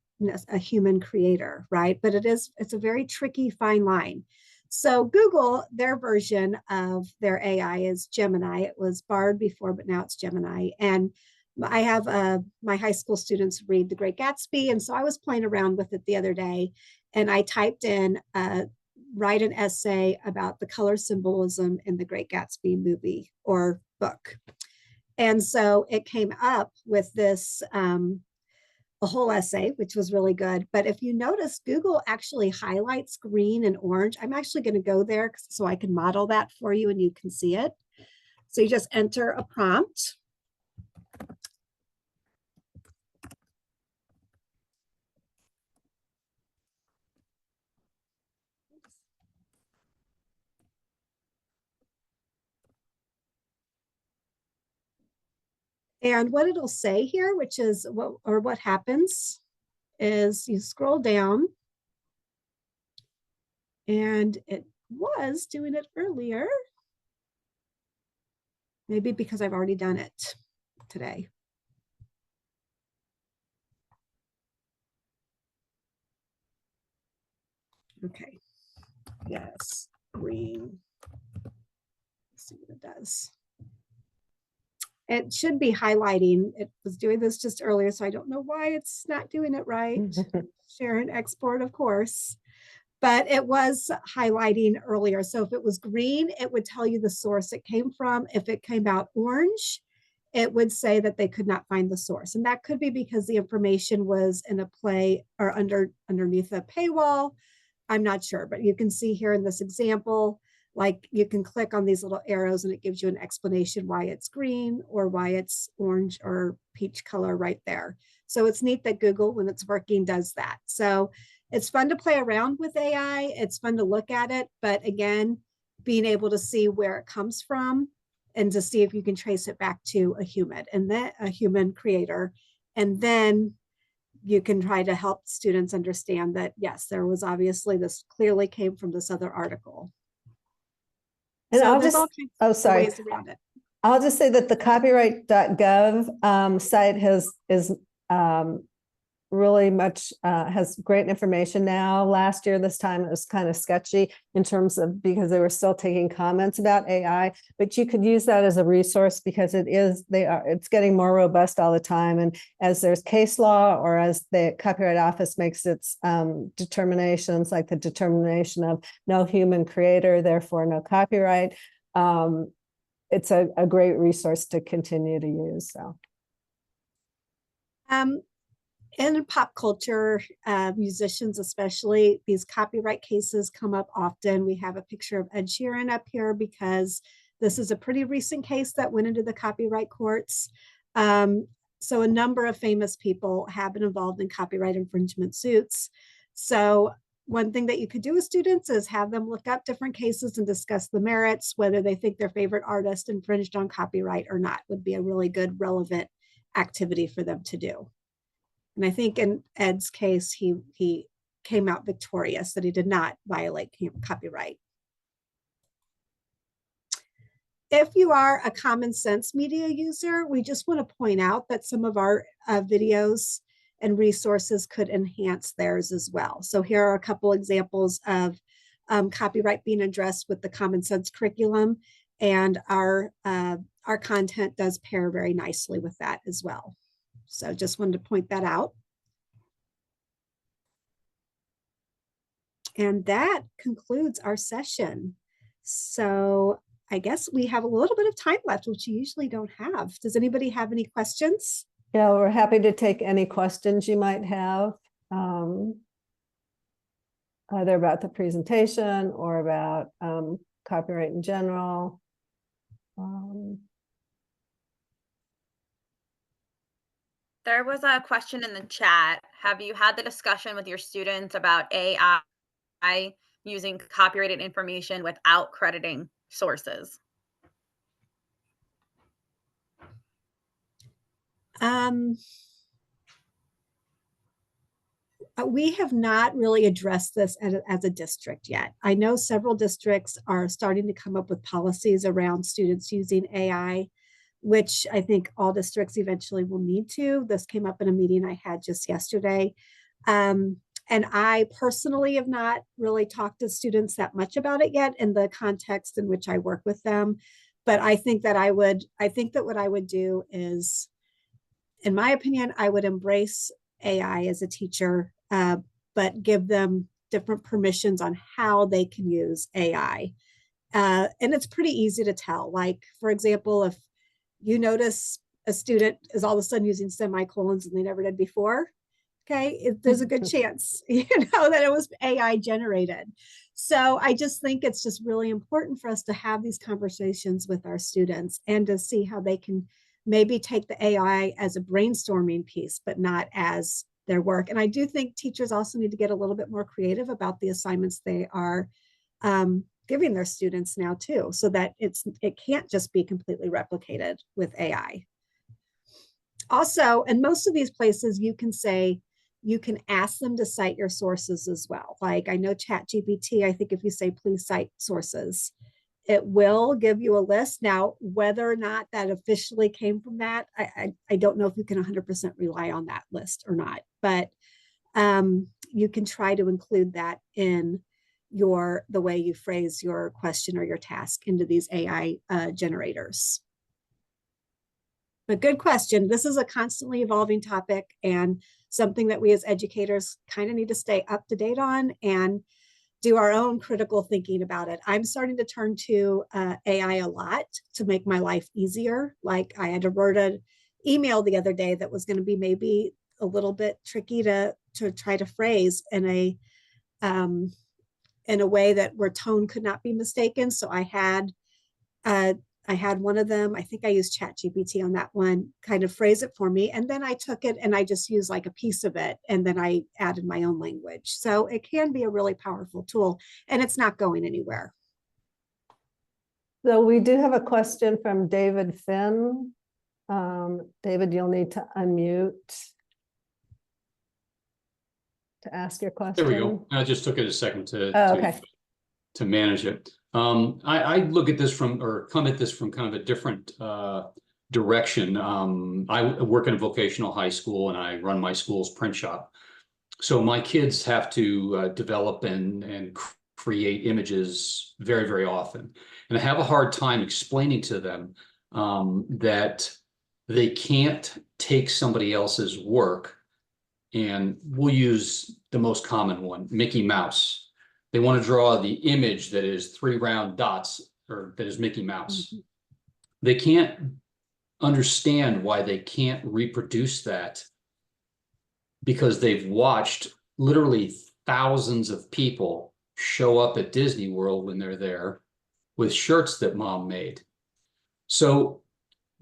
a human creator, right? But it's a very tricky fine line. So Google, their version of their AI is Gemini. It was Bard before, but now it's Gemini. And I have my high school students read The Great Gatsby. And so I was playing around with it the other day and I typed in, write an essay about the color symbolism in The Great Gatsby movie or book. And so it came up with this, a whole essay, which was really good. But if you notice, Google actually highlights green and orange. I'm actually going to go there so I can model that for you and you can see it. So you just enter a prompt. And what it'll say here, which is what happens is you scroll down, and it was doing it earlier. Maybe because I've already done it today. Okay. Yes, green see what it does. It should be highlighting. It was doing this just earlier, so I don't know why it's not doing it right. Share and export, of course. But it was highlighting earlier. So if it was green, it would tell you the source it came from. If it came out orange, it would say that they could not find the source. And that could be because the information was in a play or underneath a paywall. I'm not sure, but you can see here in this example, like you can click on these little arrows and it gives you an explanation why it's green or why it's orange or peach color right there. So it's neat that Google, when it's working, does that. So it's fun to play around with AI. It's fun to look at it. But again, being able to see where it comes from and to see if you can trace it back to a human and then a human creator. And then you can try to help students understand that, yes, there was obviously this clearly came from this other article. And so I'll there's just, all kinds of ways around it. I'll just say that the copyright.gov site is really much has great information now. Last year, this time it was kind of sketchy in terms of because they were still taking comments about AI, but you could use that as a resource because it's getting more robust all the time. And as there's case law or as the Copyright Office makes its determinations, like the determination of no human creator, therefore no copyright, it's a great resource to continue to use. So. In pop culture, musicians especially, these copyright cases come up often. We have a picture of Ed Sheeran up here because this is a pretty recent case that went into the copyright courts. So a number of famous people have been involved in copyright infringement suits. So one thing that you could do with students is have them look up different cases and discuss the merits, whether they think their favorite artist infringed on copyright or not would be a really good, relevant activity for them to do. And I think in Ed's case, he came out victorious that he did not violate copyright. If you are a common sense media user, we just want to point out that some of our videos and resources could enhance theirs as well. So here are a couple examples of copyright being addressed with the common sense curriculum, and our content does pair very nicely with that as well. So just wanted to point that out. And that concludes our session. So I guess we have a little bit of time left, which you usually don't have. Does anybody have any questions? Yeah, we're happy to take any questions you might have, either about the presentation or about copyright in general. There was a question in the chat. Have you had the discussion with your students about AI using copyrighted information without crediting sources? We have not really addressed this as a district yet. I know several districts are starting to come up with policies around students using AI, which I think all districts eventually will need to. This came up in a meeting I had just yesterday. And I personally have not really talked to students that much about it yet in the context in which I work with them. But I think that what I would do is, in my opinion, I would embrace AI as a teacher, but give them different permissions on how they can use AI. And it's pretty easy to tell. Like, for example, if you notice a student is all of a sudden using semicolons and they never did before, okay, there's a good chance, that it was AI generated. So I just think it's just really important for us to have these conversations with our students and to see how they can maybe take the AI as a brainstorming piece, but not as their work. And I do think teachers also need to get a little bit more creative about the assignments they are giving their students now too, so that it can't just be completely replicated with AI. Also, in most of these places, you can ask them to cite your sources as well. Like I know ChatGPT, I think if you say, please cite sources, it will give you a list. Now, whether or not that officially came from that, I don't know if you can 100% rely on that list or not, but you can try to include that in the way you phrase your question or your task into these AI generators. But good question. This is a constantly evolving topic and something that we as educators kind of need to stay up to date on and do our own critical thinking about it. I'm starting to turn to AI a lot to make my life easier. Like I had to write an email the other day that was going to be maybe a little bit tricky to try to phrase in a way that where tone could not be mistaken. So I had one of them, I think I used ChatGPT on that one, kind of phrase it for me. And then I took it and I just used like a piece of it. And then I added my own language. So it can be a really powerful tool and it's not going anywhere. So we do have a question from David Finn. David, you'll need to unmute to ask your question. There we go. I just took it a second to manage it. I look at this from, or come at this from kind of a different direction. I work in a vocational high school and I run my school's print shop. So my kids have to develop and create images very, very often. And I have a hard time explaining to them that they can't take somebody else's work, and we'll use the most common one, Mickey Mouse. They want to draw the image that is 3 round dots, or that is Mickey Mouse. Mm-hmm. They can't understand why they can't reproduce that because they've watched literally thousands of people show up at Disney World when they're there with shirts that mom made. So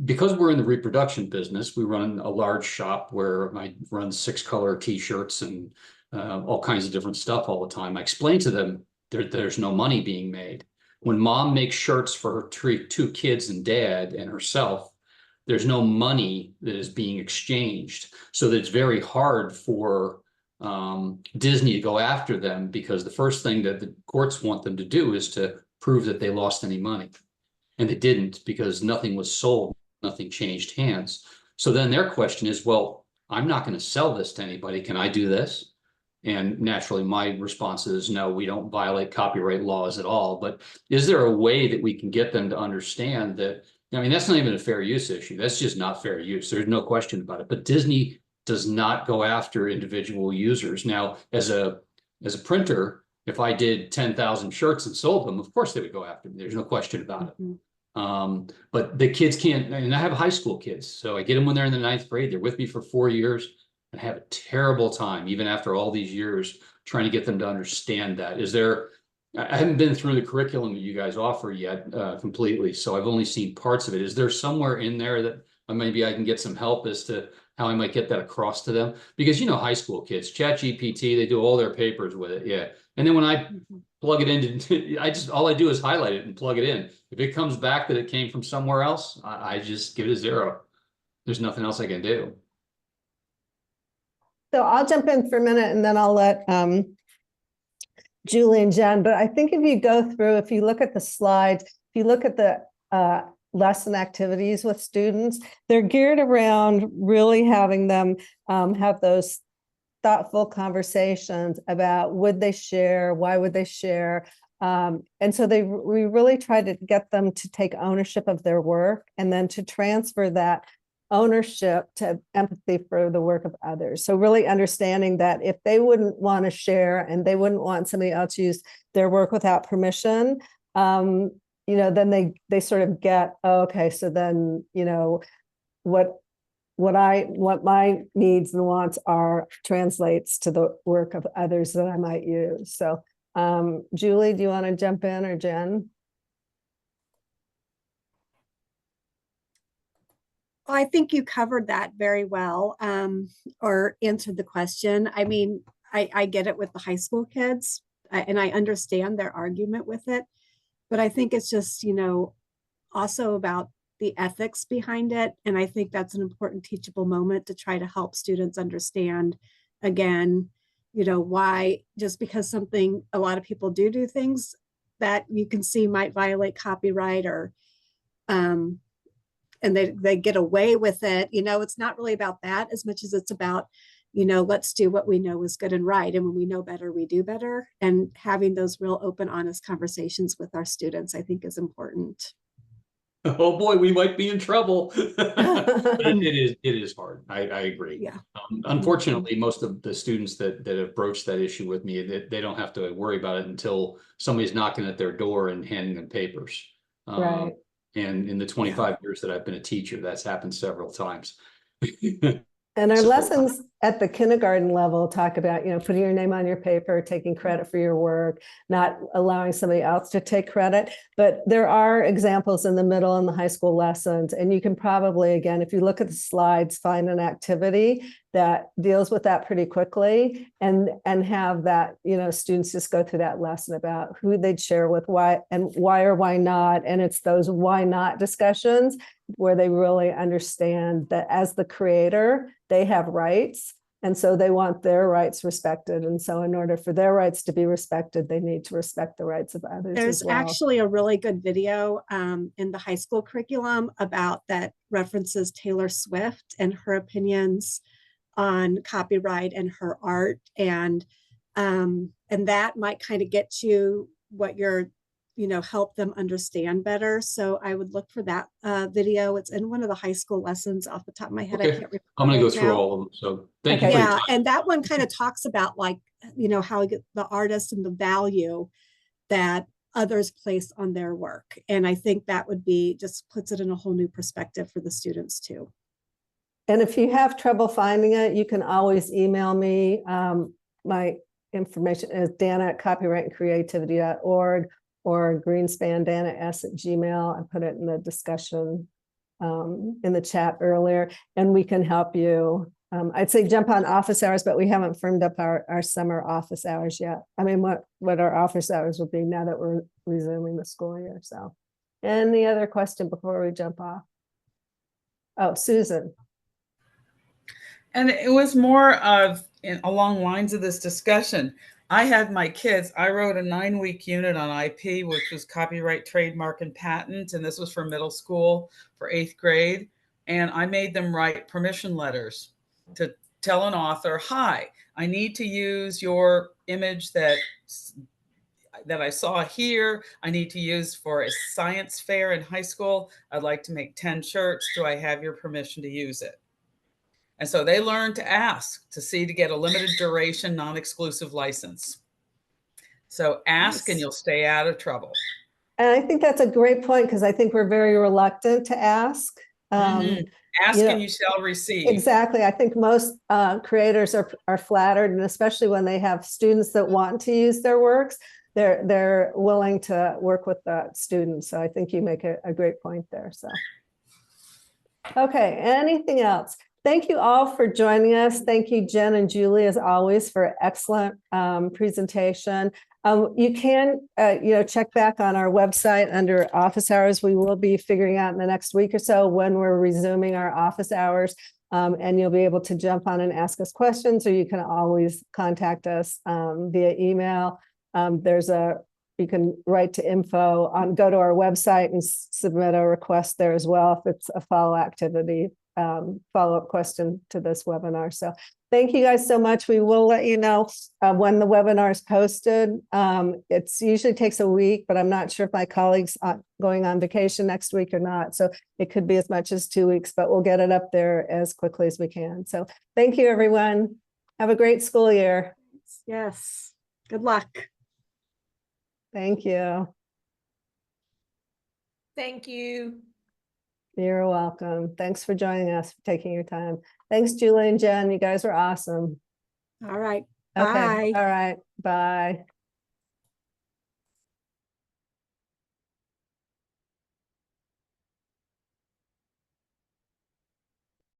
because we're in the reproduction business, we run a large shop where I run 6-color t-shirts and all kinds of different stuff all the time. I explain to them there's no money being made. When mom makes shirts for her 2 kids and dad and herself, there's no money that is being exchanged. So that it's very hard for Disney to go after them, because the first thing that the courts want them to do is to prove that they lost any money. And they didn't, because nothing was sold, nothing changed hands. So then their question is, well, I'm not going to sell this to anybody. Can I do this? And naturally, my response is, no, we don't violate copyright laws at all. But is there a way that we can get them to understand that, I mean, that's not even a fair use issue. That's just not fair use. There's no question about it. But Disney does not go after individual users. Now, as a printer, if I did 10,000 shirts and sold them, of course they would go after me. There's no question about it. But the kids can't, and I have high school kids, so I get them when they're in the 9th grade. They're with me for 4 years and have a terrible time, even after all these years, trying to get them to understand that. Is there, I haven't been through the curriculum that you guys offer yet completely, so I've only seen parts of it. Is there somewhere in there that maybe I can get some help as to how I might get that across to them? Because, you know, high school kids, ChatGPT, they do all their papers with it. Yeah. And then when I plug it into, all I do is highlight it and plug it in. If it comes back that it came from somewhere else, I just give it a 0. There's nothing else I can do. So I'll jump in for a minute and then I'll let Julie and Jen, but I think if you go through, if you look at the slides, if you look at the lesson activities with students, they're geared around really having them have those thoughtful conversations about would they share, why would they share, and so we really try to get them to take ownership of their work and then to transfer that ownership to empathy for the work of others. So really understanding that if they wouldn't want to share and they wouldn't want somebody else to use their work without permission, you know, then they sort of get, oh, okay, so then, you know, what my needs and wants are translates to the work of others that I might use. So Julie, do you want to jump in, or Jen? Well, I think you covered that very well, or answered the question. I mean, I get it with the high school kids, and I understand their argument with it, but I think it's just, you know, also about the ethics behind it. And I think that's an important teachable moment to try to help students understand, again, you know, why just because a lot of people do things that you can see might violate copyright, or and they get away with it. You know, it's not really about that as much as it's about let's do what we know is good and right. And when we know better, we do better. And having those real open, honest conversations with our students, I think, is important. Oh boy, we might be in trouble. It is hard. I agree. Yeah. Unfortunately, most of the students that have broached that issue with me, they don't have to worry about it until somebody's knocking at their door and handing them papers. Right. And in the 25 years that I've been a teacher, that's happened several times. And our So, lessons at the kindergarten level talk about, putting your name on your paper, taking credit for your work, not allowing somebody else to take credit. But there are examples in the middle and the high school lessons. And you can probably, again, if you look at the slides, find an activity that deals with that pretty quickly and have that, students just go through that lesson about who they'd share with, why or why not. And it's those why not discussions where they really understand that as the creator, they have rights. And so they want their rights respected. And so in order for their rights to be respected, they need to respect the rights of others. There's as well. actually a really good video in the high school curriculum about that references Taylor Swift and her opinions on copyright and her art. And that might kind of get you what you're, help them understand better. So I would look for that video. It's in one of the high school lessons off the top of my head. okay. I can't remember. I'm going to go right through now. all of them. So thank you Okay. for your Yeah, time. and that one kind of talks about how the artist and the value that others place on their work. And I think that would be just puts it in a whole new perspective for the students too. And if you have trouble finding it, you can always email me. My information is dana@copyrightandcreativity.org or greenspan.dana@gmail. I put it in the discussion in the chat earlier, and we can help you. I'd say jump on office hours, but we haven't firmed up our summer office hours yet. I mean, what our office hours will be now that we're resuming the school year. So any other question before we jump off? Oh, Susan. And it was more of along lines of this discussion. I had my kids, I wrote a 9-week unit on IP, which was copyright, trademark, and patent. And this was for middle school for 8th grade. And I made them write permission letters to tell an author, hi, I need to use your image that I saw here. I need to use for a science fair in high school. I'd like to make 10 shirts. Do I have your permission to use it? And so they learned to ask to get a limited duration, non-exclusive license. So ask and you'll stay out of trouble. And I think that's a great point because I think we're very reluctant to ask. Ask and you shall receive. Exactly. I think most creators are flattered, and especially when they have students that want to use their works, they're willing to work with the students. So I think you make a great point there. So, okay, anything else? Thank you all for joining us. Thank you, Jen and Julie, as always, for excellent presentation. You can, check back on our website under office hours. We will be figuring out in the next week or so when we're resuming our office hours, and you'll be able to jump on and ask us questions, or you can always contact us via email. You can write to info go to our website and submit a request there as well if it's a follow-up question to this webinar. So thank you guys so much. We will let you know when the webinar is posted. It usually takes a week, but I'm not sure if my colleagues are going on vacation next week or not. So it could be as much as 2 weeks, but we'll get it up there as quickly as we can. So thank you, everyone. Have a great school year. Yes. Good luck. Thank you. Thank you. You're welcome. Thanks for joining us, for taking your time. Thanks, Julie and Jen. You guys were awesome. All right. Okay. Bye. All right. Bye.